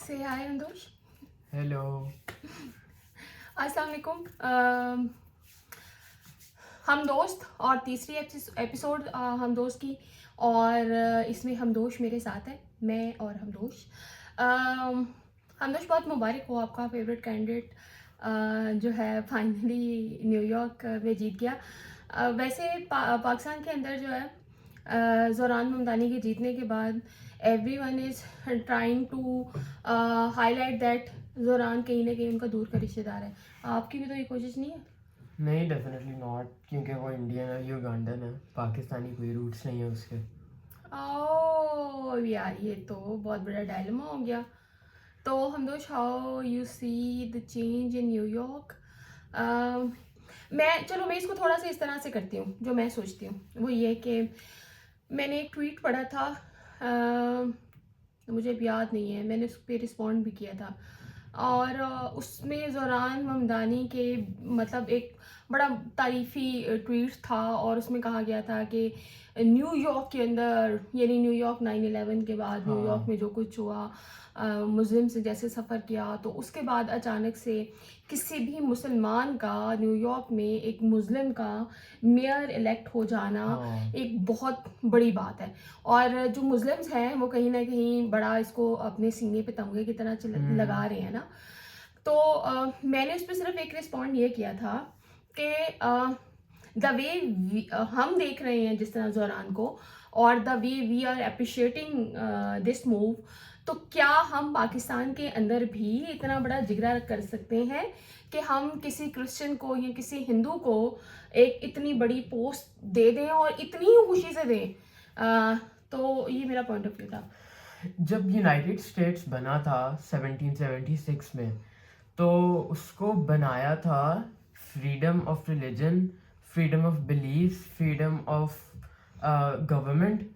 से हाय अंदोश। हेलो। अस्सलाम वालेकुम। हम दोस्त और तीसरी एपिसोड हम दोस्त की, और इसमें हमदोश मेरे साथ है, मैं और हमदोश। हमदोश, बहुत मुबारक हो, आपका फेवरेट कैंडिडेट जो है फाइनली न्यूयॉर्क में जीत गया। वैसे पाकिस्तान के अंदर जो है ज़ोरान ममदानी के जीतने के बाद everyone is trying to highlight that Zohran कहीं ना कहीं उनका दूर का रिश्तेदार है। आपकी भी तो ये कोशिश नहीं है? नहीं, डेफिनेटली नॉट, क्योंकि वो इंडियन है, युगांडन है, पाकिस्तानी कोई रूट्स नहीं है उसके। ओह यार, ये तो बहुत बड़ा डायलेमा हो गया। तो हमदोश, how you see the change in New York? मैं इसको थोड़ा सा इस तरह से करती हूँ। जो मैं सोचती हूँ वो ये कि मैंने एक ट्वीट पढ़ा था, मुझे अब याद नहीं है, मैंने उस पर रिस्पॉन्ड भी किया था, और उसमें ज़ोरान ममदानी के मतलब एक बड़ा तारीफ़ी ट्वीट था, और उसमें कहा गया था कि न्यूयॉर्क के अंदर, यानी न्यूयॉर्क 9/11 के बाद न्यूयॉर्क में जो कुछ हुआ, मुस्लिम से जैसे सफ़र किया, तो उसके बाद अचानक से किसी भी मुसलमान का न्यूयॉर्क में एक मुस्लिम का मेयर इलेक्ट हो जाना एक बहुत बड़ी बात है। और जो मुस्लिम्स हैं वो कहीं ना कहीं बड़ा इसको अपने सीने पे तमगे की तरह लगा रहे हैं ना। तो मैंने उस पर सिर्फ एक रिस्पॉन्ड ये किया था कि द वे हम देख रहे हैं जिस तरह ज़ोरान को, और the way we are appreciating this move, तो क्या हम पाकिस्तान के अंदर भी इतना बड़ा जिगरा कर सकते हैं कि हम किसी क्रिश्चियन को या किसी हिंदू को एक इतनी बड़ी पोस्ट दे दें और इतनी ही खुशी से दें? तो ये मेरा पॉइंट ऑफ व्यू था। जब यूनाइटेड स्टेट्स बना था 1776 में, तो उसको बनाया था freedom of religion, freedom of belief, freedom of government,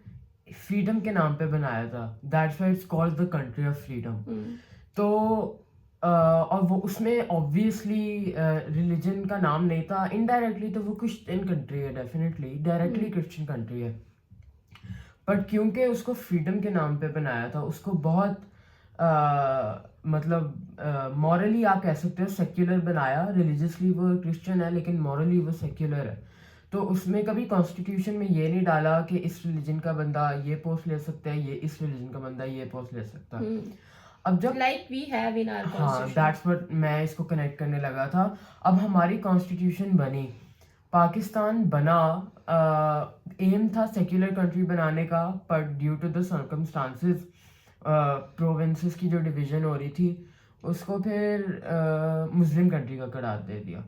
freedom के नाम पे बनाया था। That's why it's called the country of freedom. तो और वो उसमें ऑब्वियसली रिलीजन का नाम नहीं था। इनडायरेक्टली तो वो क्रिश्चियन कंट्री है, डेफिनेटली डायरेक्टली क्रिश्चियन कंट्री है, बट क्योंकि उसको फ्रीडम के नाम पे बनाया था, उसको बहुत मतलब मॉरली आप कह सकते हो सेक्युलर बनाया। रिलीजियसली वो क्रिश्चियन है, लेकिन मॉरली वो सेक्युलर है। तो उसमें कभी कॉन्स्टिट्यूशन में ये नहीं डाला कि इस रिलीजन का बंदा ये पोस्ट ले सकता है, ये इस रिलीजन का बंदा ये पोस्ट ले सकता है। अब जब like we have in our constitution, that's what मैं इसको कनेक्ट करने लगा था। अब हमारी कॉन्स्टिट्यूशन बनी, पाकिस्तान बना, एम था सेक्युलर कंट्री बनाने का, पर due to the circumstances provinces की जो डिवीजन हो रही थी, उसको फिर मुस्लिम कंट्री का करार दे दिया।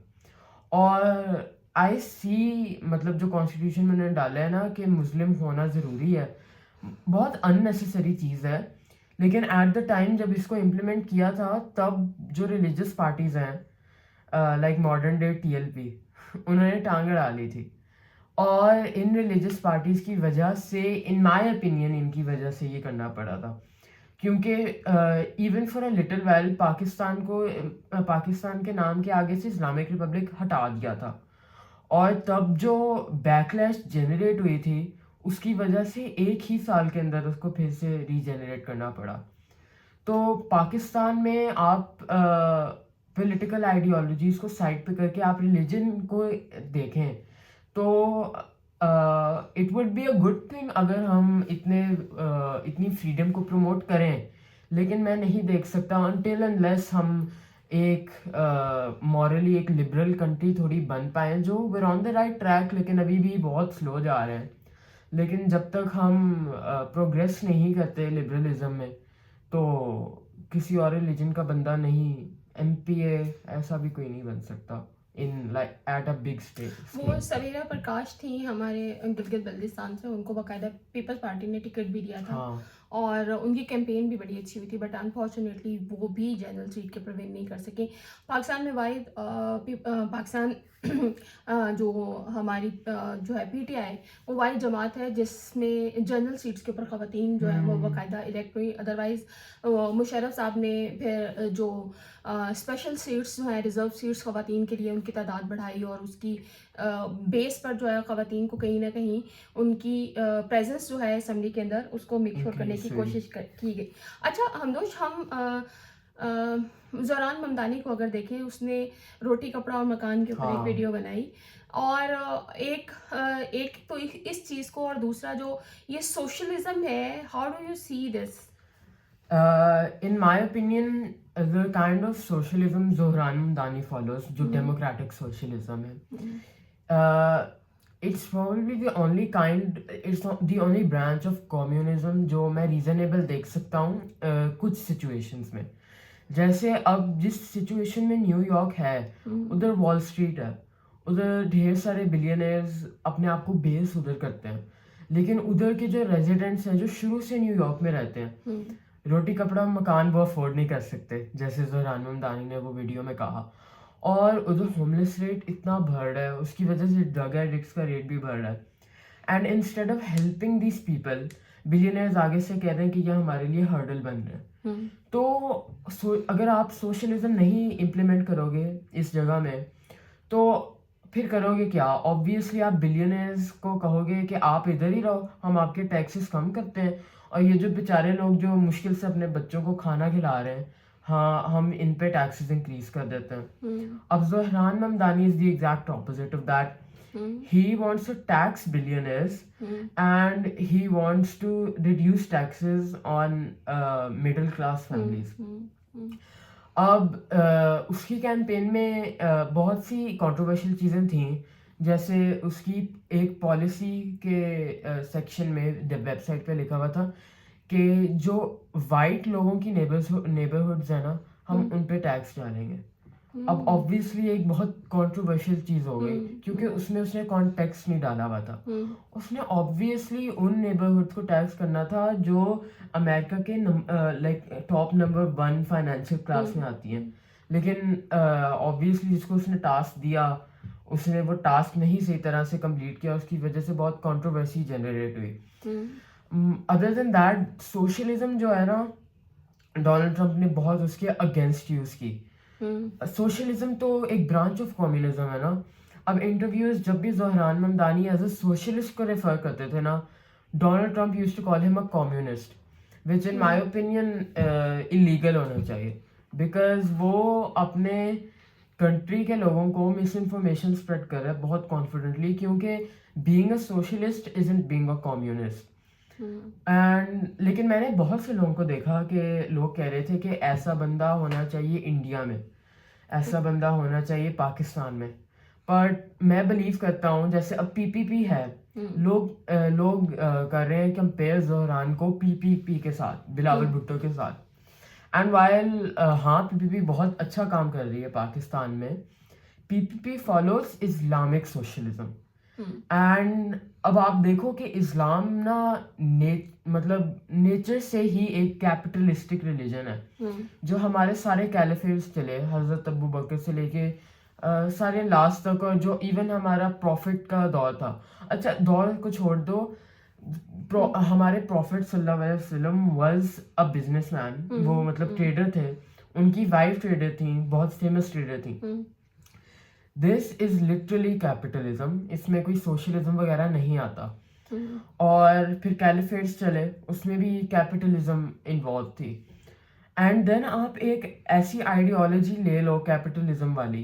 और आई सी, मतलब जो कॉन्स्टिट्यूशन में उन्होंने डाला है ना कि मुस्लिम होना ज़रूरी है, बहुत अननेसेसरी चीज़ है। लेकिन एट द टाइम जब इसको इम्प्लीमेंट किया था, तब जो रिलीजियस पार्टीज़ हैं लाइक मॉडर्न डे TLP, उन्होंने टांग अड़ा ली थी। और इन रिलीजियस पार्टीज़ की वजह से, इन माय ओपिनियन, इनकी वजह से ये करना पड़ा था। क्योंकि even for a little while Pakistan को पाकिस्तान के नाम के आगे से इस्लामिक रिपब्लिक हटा दिया था, और तब जो बैकलैश जनरेट हुई थी, उसकी वजह से एक ही साल के अंदर उसको फिर से रीजेनरेट करना पड़ा। तो पाकिस्तान में आप पॉलिटिकल आइडियोलॉजीज को साइड पे करके आप रिलीजन को देखें, तो it would be a good thing अगर हम इतनी फ्रीडम को प्रमोट करें। लेकिन मैं नहीं देख सकता अनटिल अनलेस हम एक मॉरली एक लिबरल कंट्री थोड़ी बन पाए, जो were on the right track, लेकिन अभी भी बहुत स्लो जा रहे हैं। लेकिन जब तक हम प्रोग्रेस नहीं करते लिबरलिज्म में, तो किसी और रिलीजन का बंदा नहीं, MPA ऐसा भी कोई नहीं बन सकता in like at a big stage. वो सवेरा प्रकाश थी हमारे गिलगित बल्तिस्तान से, उनको बाकायदा पीपल्स पार्टी ने टिकट भी दिया था। और उनकी कैंपेन भी बड़ी अच्छी हुई थी, बट अनफॉर्चुनेटली वो भी जनरल सीट के प्रिवेंट नहीं कर सके। पाकिस्तान में वाहिद पाकिस्तान जो हमारी जो है PTI, वो वाहिद जमात है जिसमें जनरल सीट्स के ऊपर ख़वातीन जो है वो बाकायदा इलेक्ट हुई। अदरवाइज़ मुशर्रफ साहब ने फिर जो स्पेशल सीट्स जो हैं, रिजर्व सीट्स ख़वातीन के लिए, उनकी तादाद बढ़ाई और उसकी बेस पर जो है ख़वातीन को कहीं ना कहीं उनकी प्रेजेंस जो है असम्बली के अंदर उसको मेक श्योर करने की कोशिश की गई। अच्छा हमदोश, हम ज़ोरान ममदानी को अगर देखें, उसने रोटी कपड़ा और मकान के ऊपर एक हाँ वीडियो बनाई, और एक तो इस चीज़ को, और दूसरा जो ये सोशलिज्म है, how do you see this? in my opinion, the kind of socialism Zohran Mamdani follows, जो democratic socialism है, it's probably the only kind, it's not the only branch of communism जो मैं reasonable देख सकता हूँ कुछ situations में। जैसे अब जिस सिचुएशन में न्यूयॉर्क है, उधर वॉल स्ट्रीट है, उधर ढेर सारे बिलियनर्स अपने आप को बेस उधर करते हैं, लेकिन उधर के जो रेजिडेंट्स हैं जो शुरू से न्यूयॉर्क में रहते हैं, रोटी कपड़ा मकान वो अफोर्ड नहीं कर सकते, जैसे ज़ोहरान ममदानी ने वो वीडियो में कहा। और उधर होमलेस रेट इतना बढ़ रहा है, उसकी वजह से ड्रग एडिक्ट्स का रेट भी बढ़ रहा है। And instead of helping this people, billionaires आगे से कह रहे हैं कि ये हमारे लिए हर्डल बन रहे हैं। तो अगर आप सोशलिज्म नहीं इम्प्लीमेंट करोगे इस जगह में, तो फिर करोगे क्या? ऑब्वियसली आप बिलियनर्स को कहोगे कि आप इधर ही रहो, हम आपके टैक्सेस कम करते हैं, और ये जो बेचारे लोग जो मुश्किल से अपने बच्चों को खाना खिला रहे हैं, हाँ हम इन पे टैक्सेस इंक्रीज कर देते हैं। अब Zohran Mamdani is the exact opposite of that. He wants to tax billionaires and he wants to reduce taxes on middle class families. अब उसकी कैंपेन में बहुत सी कंट्रोवर्शियल चीज़ें थी, जैसे उसकी एक पॉलिसी के सेक्शन में वेबसाइट पे लिखा हुआ था कि जो वाइट लोगों की नेबरहुड्स है ना, हम उन पे टैक्स डालेंगे। अब ऑब्वियसली एक बहुत कंट्रोवर्शियल चीज़ हो गई, क्योंकि उसमें उसने कॉन्टेक्स्ट नहीं डाला हुआ था। उसने ऑब्वियसली उन नेबरहुड को टैक्स करना था जो अमेरिका के like top number 1 financial class में आती हैं, लेकिन ऑब्वियसली जिसको उसने टास्क दिया, उसने वो टास्क नहीं सही तरह से कंप्लीट किया, उसकी वजह से बहुत कंट्रोवर्सी जनरेट हुई। अदर देन दैट, सोशलिज्म जो है ना, डोनाल्ड ट्रंप ने बहुत उसके अगेंस्ट यूज़ की। सोशलिज्म तो एक ब्रांच ऑफ कम्युनिज्म है ना। अब इंटरव्यूज जब भी Zohran Mamdani as a socialist को रेफर करते थे ना, Donald Trump used to call him a communist, which in my opinion illegal होना चाहिए, बिकॉज वो अपने कंट्री के लोगों को मिस इन्फॉर्मेशन स्प्रेड कर रहा है बहुत कॉन्फिडेंटली, क्योंकि being a socialist isn't being a communist. And लेकिन मैंने बहुत से लोगों को देखा कि लोग कह रहे थे कि ऐसा बंदा होना चाहिए इंडिया में, ऐसा बंदा होना चाहिए पाकिस्तान में। पर मैं बिलीव करता हूँ, जैसे अब पीपीपी है, लोग कर रहे हैं कंपेयर ज़ोहरान को पीपीपी के साथ, बिलावल भुट्टो के साथ। एंड वाइल हाँ पीपीपी बहुत अच्छा काम कर रही है पाकिस्तान में, PPP follows Islamic socialism. And अब आप देखो कि इस्लाम ना मतलब नेचर से ही एक कैपिटलिस्टिक रिलीजन है, जो हमारे सारे कैलिफेट्स चले, हजरत अबू बकर से लेके सारे लास्ट तक, और जो इवन हमारा प्रॉफिट का दौर था। अच्छा दौर को छोड़ दो, हमारे प्रॉफिट सल्लल्लाहु अलैहि वसल्लम वाज अ बिजनेसमैन, वो मतलब ट्रेडर थे, उनकी वाइफ ट्रेडर थी, बहुत फेमस ट्रेडर थी। दिस इज लिटरली कैपिटलिज्म, इसमें कोई सोशलिज्म वगैरह नहीं आता। और फिर कैलिफेट्स चले, उसमें भी कैपिटलिज्म इन्वॉल्व थी। एंड देन आप एक ऐसी आइडियोलॉजी ले लो कैपिटलिज्म वाली,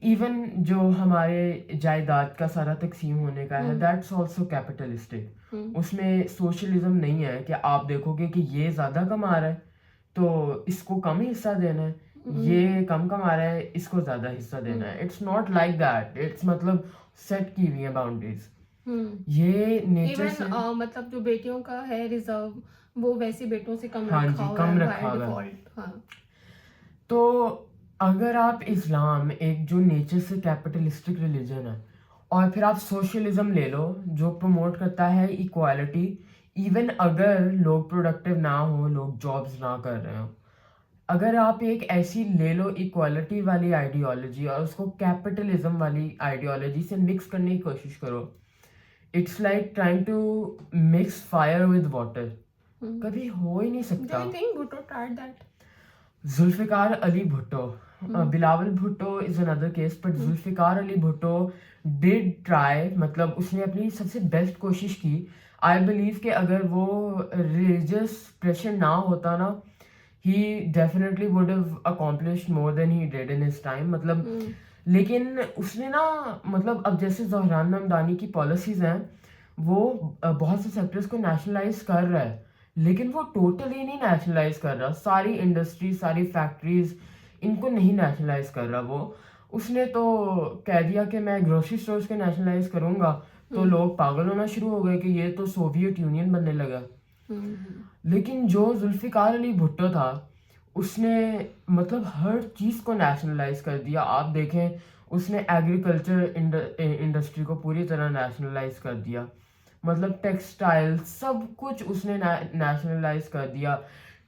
इवन जो हमारे जायदाद का सारा तकसीम होने का है, दैट्स आल्सो कैपिटलिस्टिक। उसमें सोशलिज्म नहीं है कि आप देखोगे कि ये ज़्यादा कमा रहा है तो इसको कम हिस्सा देना है, ये कम कमा रहा है इसको ज़्यादा हिस्सा देना है। It's not like that, it's मतलब सेट की हुई है बाउंड्रीज। ये नेचर से मतलब जो बेटियों का है रिजर्व, वो वैसे बेटों से कम हाँ रखा जी, हुआ कम है रखा बाय हुआ है। डिफॉल्ट। हाँ, तो अगर आप इस्लाम एक जो नेचर से कैपिटलिस्टिक रिलीजन है, और फिर आप सोशलिज्म ले लो जो प्रमोट करता है इक्वालिटी, इवन अगर लोग प्रोडक्टिव ना हो, लोग जॉब्स ना कर रहे हो, अगर आप एक ऐसी ले लो इक्वालिटी वाली आइडियोलॉजी और उसको कैपिटलिज्म वाली आइडियोलॉजी से मिक्स करने की कोशिश करो, it's like trying to mix fire with water. कभी हो ही नहीं डू सकता। You think Bhutto tried that? Zulfikar Ali Bhutto, Bilawal Bhutto is another case, but Zulfikar Ali Bhutto did try, मतलब उसने अपनी सबसे बेस्ट कोशिश की। आई बिलीव कि अगर वो रिलीजियस प्रेशर ना होता ना, he definitely would have accomplished more than he did in his time, मतलब। लेकिन उसने ना, मतलब अब जैसे ज़हरान ममदानी की पॉलिसीज़ हैं, वो बहुत से सेक्टर्स को नेशनलाइज कर रहा है, लेकिन वो टोटली नहीं नेशनलाइज कर रहा। सारी इंडस्ट्री, सारी फैक्ट्रीज, इनको नहीं नेशनलाइज कर रहा वो। उसने तो कह दिया कि मैं ग्रोसरी स्टोर्स के नेशनलाइज करूंगा, तो लोग पागल होना शुरू हो गए कि ये तो सोवियत यूनियन बनने लगा। लेकिन जो जुल्फ़िकार अली भुट्टो था, उसने मतलब हर चीज़ को नेशनलाइज कर दिया। आप देखें, उसने एग्रीकल्चर इंडस्ट्री को पूरी तरह नेशनलाइज कर दिया, मतलब टेक्सटाइल सब कुछ उसने नेशनलाइज कर दिया।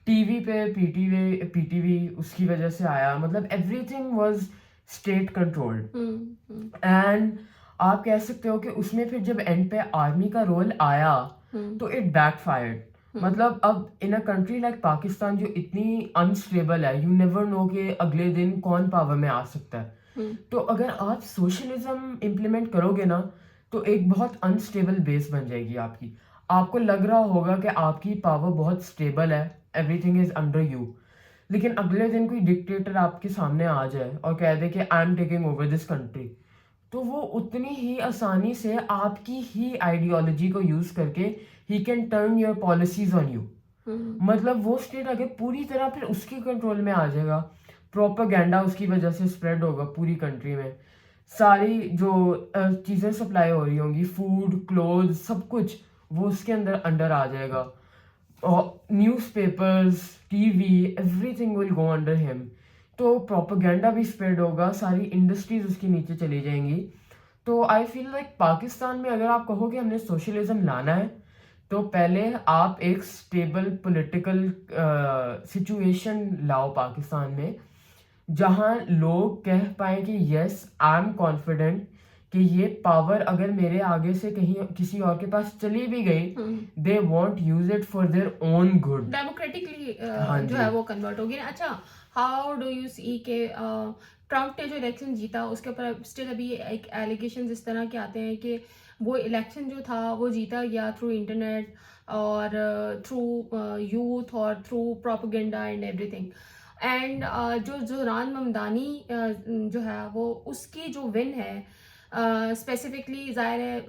टीवी पे पीटीवी उसकी वजह से आया, मतलब everything was state controlled. And आप कह सकते हो कि उसमें फिर जब एंड पे आर्मी का रोल आया, तो इट बैकफायर्ड। मतलब अब इन अ कंट्री लाइक पाकिस्तान जो इतनी अनस्टेबल है, यू नेवर नो कि अगले दिन कौन पावर में आ सकता है। तो अगर आप सोशलिज्म इम्प्लीमेंट करोगे ना, तो एक बहुत अनस्टेबल बेस बन जाएगी आपकी। आपको लग रहा होगा कि आपकी पावर बहुत स्टेबल है, एवरीथिंग इज अंडर यू, लेकिन अगले दिन कोई डिक्टेटर आपके सामने आ जाए और कह दे कि I am taking over this country, तो वो उतनी ही आसानी से आपकी ही आइडियोलॉजी को यूज करके he can turn your policies on you. मतलब वो स्टेट अगर पूरी तरह फिर उसके कंट्रोल में आ जाएगा, प्रोपेगेंडा उसकी वजह से स्प्रेड होगा पूरी कंट्री में, सारी जो चीज़ें सप्लाई हो रही होंगी, फूड, क्लोथ, सब कुछ वो उसके अंडर आ जाएगा। और newspapers, TV, everything will go under him. तो प्रोपेगेंडा भी स्प्रेड होगा, सारी इंडस्ट्रीज उसके नीचे चली जाएंगी। तो आई फील लाइक पाकिस्तान में अगर आप कहो कि हमने सोशलिज्म लाना है, तो पहले आप एक स्टेबल पॉलिटिकल सिचुएशन लाओ पाकिस्तान में, जहां लोग कह पाए कि यस आई एम कॉन्फिडेंट कि ये पावर अगर मेरे आगे से कहीं किसी और के पास चली भी गई, they want use it for their own good, democratically हाँ जो जी। है वो कन्वर्ट होगी ना। अच्छा, हाउ डू यू सी के ट्रम्प ने जो इलेक्शन जीता उसके ऊपर स्टिल अभी एक एलिगेशन इस तरह के आते हैं कि वो इलेक्शन जो था वो जीता गया थ्रू इंटरनेट और थ्रू यूथ और through propaganda and everything. And जो ज़हरान ममदानी जो है वो उसकी जो विन है, स्पेसिफिकली ज़ाहिर है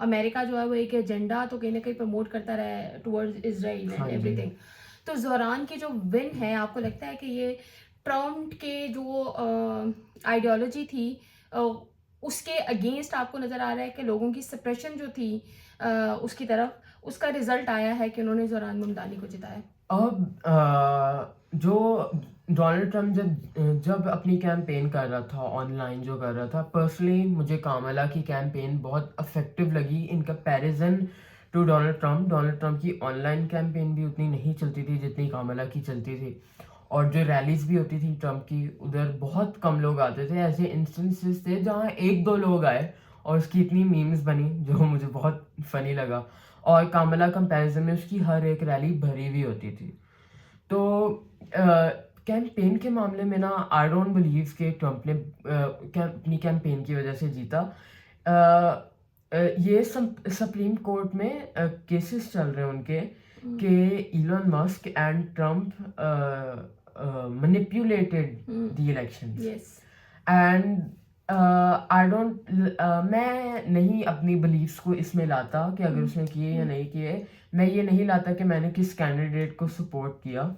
अमेरिका जो है वो एक एजेंडा तो कहीं ना कहीं प्रमोट करता रहा है टुवर्ड्स इजराइल हाँ एंड जी। एवरीथिंग। तो ज़हरान की जो विन है, आपको लगता है कि ये ट्रम्प के जो आइडियोलॉजी थी उसके अगेंस्ट आपको नज़र आ रहा है कि लोगों की सप्रेशन जो थी उसकी तरफ, उसका रिजल्ट आया है कि उन्होंने ज़हरान ममदानी को जिताया? अब जो डोनाल्ड ट्रम्प जब जब अपनी कैंपेन कर रहा था, ऑनलाइन जो कर रहा था, पर्सनली मुझे कामला की कैंपेन बहुत इफेक्टिव लगी in comparison to Donald Trump. Donald Trump की ऑनलाइन कैंपेन भी उतनी नहीं चलती थी जितनी कामला की चलती थी, और जो रैलीज भी होती थी ट्रम्प की, उधर बहुत कम लोग आते थे। ऐसे इंस्टेंसेस थे जहाँ एक दो लोग आए और उसकी इतनी मीम्स बनी जो मुझे बहुत फनी लगा, और कामला कंपैरिजन में उसकी हर एक रैली भरी हुई होती थी। तो कैंपेन के मामले में ना, आई डोंट बिलीव कि ट्रम्प ने अपनी कैंपेन की वजह से जीता। ये सुप्रीम कोर्ट में केसेस चल रहे हैं उनके कि Elon Musk and Trump manipulated the elections. Yes. And I don't मैं नहीं अपनी बिलीव्स को इसमें लाता कि अगर उसने किए या नहीं किए। मैं ये नहीं लाता कि मैंने किस कैंडिडेट को सपोर्ट किया,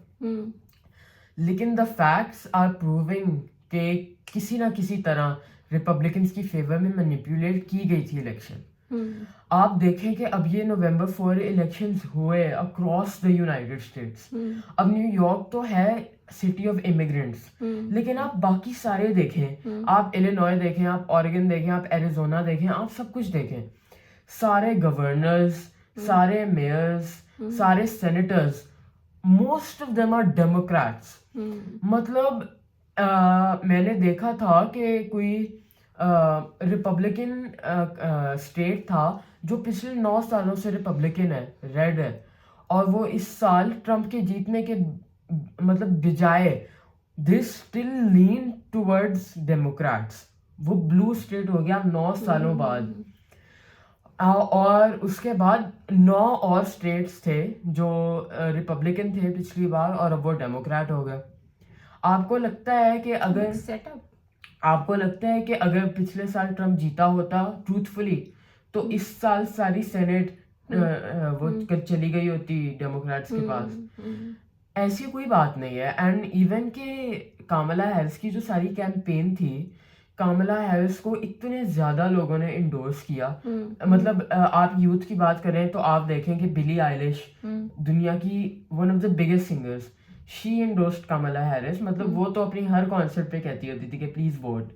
लेकिन द फैक्ट्स आर प्रूविंग कि किसी ना किसी तरह रिपब्लिकन्स की फेवर में मैनिपुलेट की गई थी इलेक्शन। आप देखें कि अब ये नवंबर 4 इलेक्शंस हुए अक्रॉस द यूनाइटेड स्टेट्स। अब न्यूयॉर्क तो है सिटी ऑफ इमिग्रेंट्स, लेकिन आप बाकी सारे देखें, आप इलिनॉय देखें, आप ऑरेगन देखें, आप एरिजोना देखें, आप सब कुछ देखें, सारे गवर्नर्स, सारे मेयर्स, सारे senators, most of them are democrats. मतलब मैंने देखा था कि कोई रिपब्लिकन स्टेट था जो पिछले 9 सालों से रिपब्लिकन है, रेड है, और वो इस साल ट्रम्प के जीतने के मतलब बिजाय they still lean towards Democrats, वो ब्लू स्टेट हो गया 9 सालों बाद। और उसके बाद 9 और स्टेट्स थे जो रिपब्लिकन थे पिछली बार, और अब वो डेमोक्रेट हो गए। आपको लगता है कि अगर सेटअप आपको लगता है कि अगर पिछले साल ट्रम्प जीता होता ट्रूथफुली, तो इस साल सारी सेनेट वो चली गई होती डेमोक्रेट्स के पास? ऐसी कोई बात नहीं है। एंड इवन के कामला हैरिस की जो सारी कैंपेन थी, कामला हैरिस को इतने ज्यादा लोगों ने इंडोर्स किया। मतलब आप यूथ की बात करें तो आप देखें कि बिली आइलिश, दुनिया की one of the biggest singers, she endorsed Kamla Harris. मतलब वो तो अपनी हर कॉन्सर्ट पे कहती होती थी कि प्लीज वोट।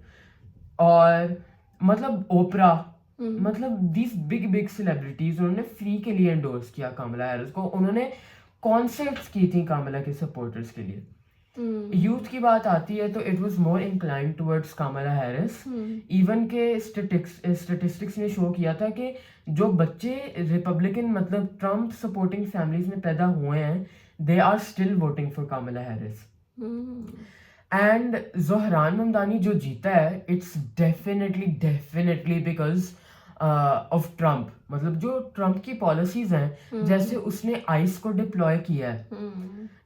और मतलब ओपरा, मतलब दीज बिग बिग सेलिब्रिटीज उन्होंने फ्री के लिए इंडोर्स किया कामला हैरिस को। उन्होंने कॉन्सर्ट्स की थी कामला के सपोर्टर्स के लिए। यूथ की बात आती है तो it was more inclined towards Kamla Harris. Even के स्टेटिस्टिक्स ने शो किया था कि जो बच्चे रिपब्लिकन मतलब ट्रम्प सपोर्टिंग फैमिलीज में पैदा हुए हैं, they are still voting for Kamala Harris. And Zohran Mamdani जो जीता है, it's definitely because of Trump. मतलब जो ट्रम्प की पॉलिसीज हैं, जैसे उसने आइस को डिप्लॉय किया है,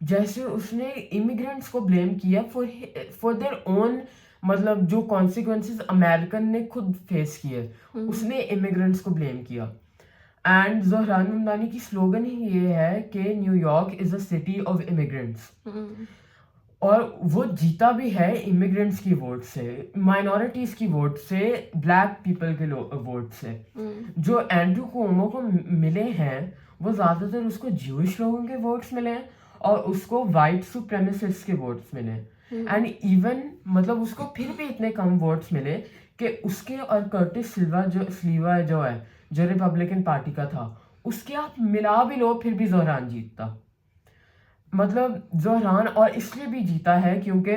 जैसे उसने इमिग्रेंट्स को ब्लेम किया फॉर देयर ओन, मतलब जो कॉन्सिक्वेंसेस अमेरिकन ने खुद फेस किए, उसने इमिग्रेंट्स को ब्लेम किया। एंड ज़ोहरान ममदानी की स्लोगन ही ये है कि New York is a city of immigrants. और वो जीता भी है इमिग्रेंट्स की वोट से, माइनॉरिटीज की वोट से, ब्लैक पीपल के वोट से। जो एंड्रू कुओमो को मिले हैं वो ज्यादातर उसको ज्यूइश लोगों के वोट्स मिले हैं और उसको वाइट सुप्रेमिसिस्ट के वोट्स मिले। एंड इवन मतलब उसको फिर भी इतने कम वोट्स मिले कि उसके और कर्टिस स्लीवा जो है, जो रिपब्लिकन पार्टी का था, उसके आप मिला भी लो फिर भी ज़ोहरान जीतता। मतलब ज़ोहरान और इसलिए भी जीता है क्योंकि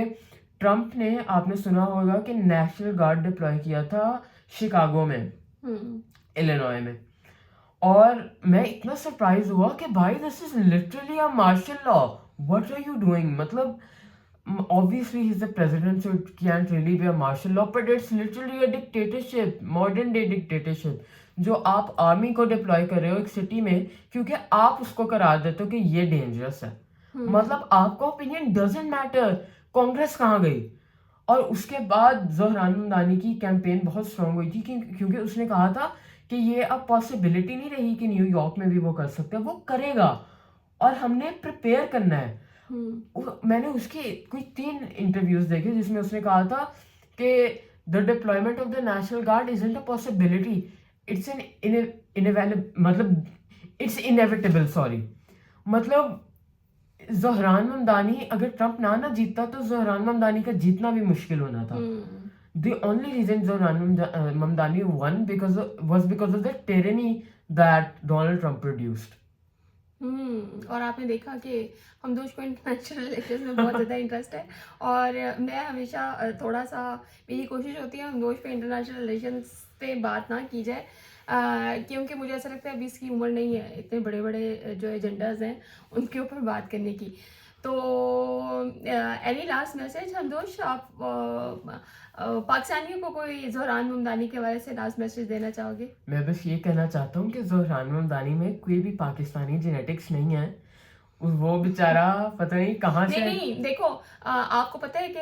ट्रम्प ने, आपने सुना होगा कि नेशनल गार्ड डिप्लॉय किया था शिकागो में, इलिनॉय में। और मैं इतना सरप्राइज हुआ कि भाई this is literally a martial law, what are you doing? मतलब obviously he's the president so it can't really be a martial law, but it's literally a dictatorship, modern day dictatorship, जो आप army को deploy कर रहे हो एक city में क्योंकि आप उसको करा देते हो कि ये डेंजरस है। मतलब आपका ओपिनियन डजंट मैटर, कांग्रेस कहाँ गई? और उसके बाद ज़ोहरान ममदानी की कैंपेन बहुत स्ट्रांग हुई थी क्योंकि उसने कहा था कि ये अब पॉसिबिलिटी नहीं रही कि न्यूयॉर्क में भी वो कर सकते हैं, वो करेगा और हमने प्रिपेयर करना है। मैंने उसके कोई 3 इंटरव्यूज देखे जिसमें उसने कहा था कि the deployment of the national guard isn't a possibility, it's it's inevitable. Sorry, मतलब ज़ोहरान ममदानी, अगर ट्रम्प ना जीतता तो ज़ोहरान ममदानी का जीतना भी मुश्किल होना था। The only reason Zohran Mamdani won was because of the tyranny that Donald Trump produced. और आपने देखा कि हमदोश को इंटरनेशनल रिलेशंस में बहुत ज़्यादा इंटरेस्ट है और मैं हमेशा थोड़ा सा, मेरी कोशिश होती है हमदोश पे इंटरनेशनल रिलेशंस पे बात ना की जाए क्योंकि मुझे ऐसा लगता है अभी इसकी उम्र नहीं है इतने बड़े बड़े जो एजेंडाज हैं उनके ऊपर बात करने की। तो एनी लास्ट मैसेज हमदोश, आप पाकिस्तानियों को कोई ज़ोहरान ममदानी के बारे से लास्ट मैसेज देना चाहोगे? मैं बस ये कहना चाहता हूँ कि ज़ोहरान ममदानी में कोई भी पाकिस्तानी जेनेटिक्स नहीं है, वो बेचारा पता नहीं कहाँ से। नहीं देखो, आपको पता है कि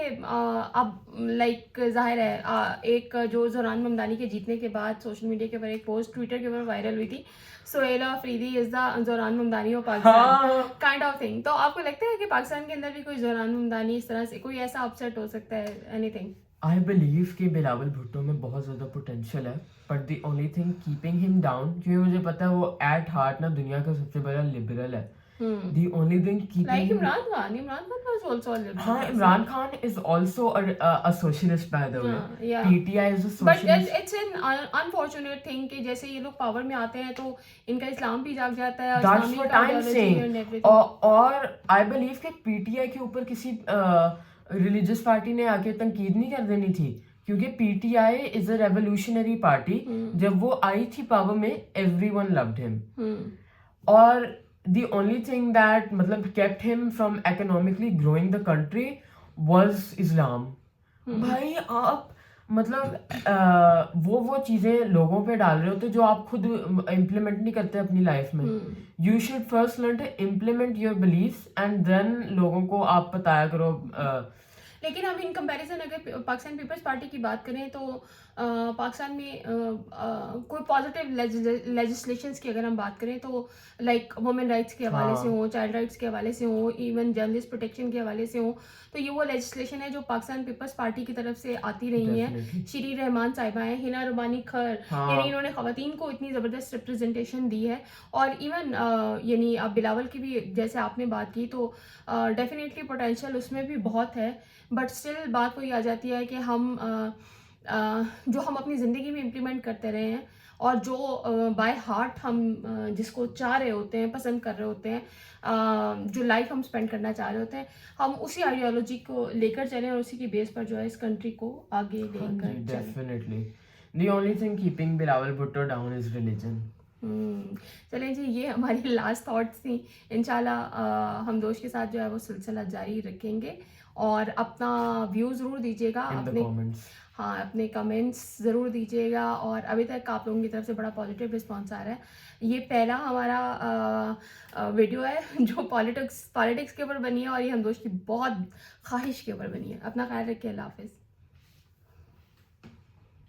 अब लाइक जाहिर है एक जो ज़ोहरान ममदानी के जीतने के बाद सोशल मीडिया के ऊपर एक पोस्ट ट्विटर के ऊपर वायरल हुई थी, सोहेला Afridi is the Zohran Mamdani of Pakistan kind of thing. तो आपको लगता है कि पाकिस्तान के अंदर भी कोई ज़ोहरान ममदानी इस तरह से कोई ऐसा अपसेट हो सकता है? एनीथिंग? आई बिलीव कि बिलावल भुट्टो में बहुत ज़्यादा पोटेंशियल है, but the only thing keeping him down, क्योंकि मुझे पता है वो एट हार्ट ना दुनिया का सबसे बड़ा लिबरल है। The only thing keeping like Imran Khan was also a liberal. हाँ, Imran Khan is also a socialist by the way. Yeah. PTI is a socialist. But it's an unfortunate thing कि जैसे ये लोग power में आते हैं तो इनका इस्लाम भी जाग जाता है। That's what I'm saying. और I believe कि PTI के ऊपर किसी रिलीजियस पार्टी ने आके तनकीद नहीं कर देनी थी क्योंकि PTI is a revolutionary party. जब वो आई थी पावर में everyone loved him. और the only thing that मतलब kept him from economically growing the country was Islam. भाई आप मतलब वो चीज़ें लोगों पे डाल रहे होते जो आप खुद इम्प्लीमेंट नहीं करते अपनी लाइफ में. You should first learn to implement your beliefs and then लोगों को आप बताया करो. लेकिन हम इन कंपैरिजन अगर पाकिस्तान पीपल्स पार्टी की बात करें तो पाकिस्तान में कोई पॉजिटिव लेजिस्लेशंस की अगर हम बात करें तो लाइक वुमेन राइट्स के हवाले से हो, चाइल्ड राइट्स के हवाले से हो, इवन जर्नलिस्ट प्रोटेक्शन के हवाले से हो, तो ये वो लेजिस्लेशन है जो पाकिस्तान पीपल्स पार्टी की तरफ से आती रही है. श्री रहमान साहिबा हैं, हिना रबानी खर, यानी इन्होंने ख़वातीन को इतनी ज़बरदस्त रिप्रेजेंटेशन दी है. और इवन यानी अब बिलावल की भी जैसे आपने बात की तो डेफिनेटली पोटेंशियल उसमें भी बहुत है, बट स्टिल बात वही आ जाती है कि हम जो हम अपनी ज़िंदगी में इम्प्लीमेंट करते रहे हैं और जो बाय हार्ट हम जिसको चाह रहे होते हैं, पसंद कर रहे होते हैं, जो लाइफ हम स्पेंड करना चाह रहे होते हैं, हम उसी आइडियोलॉजी को लेकर चलें और उसी की बेस पर जो है इस कंट्री को आगे लेकर चलें. Definitely the only thing keeping Bilawal Bhutto down is religion. चलें जी, ये हमारी लास्ट थॉट्स थी. इंशाल्लाह हम दोस्त के साथ जो है वो सिलसिला जारी रखेंगे और अपना व्यू ज़रूर दीजिएगा, अपने कमेंट्स ज़रूर दीजिएगा. और अभी तक आप लोगों की तरफ से बड़ा पॉजिटिव रिस्पांस आ रहा है. ये पहला हमारा वीडियो है जो पॉलिटिक्स के ऊपर बनी है और ये हम दोस्त की बहुत ख्वाहिश के ऊपर बनी है. अपना ख्याल रखिए. अल्लाह हाफिज़.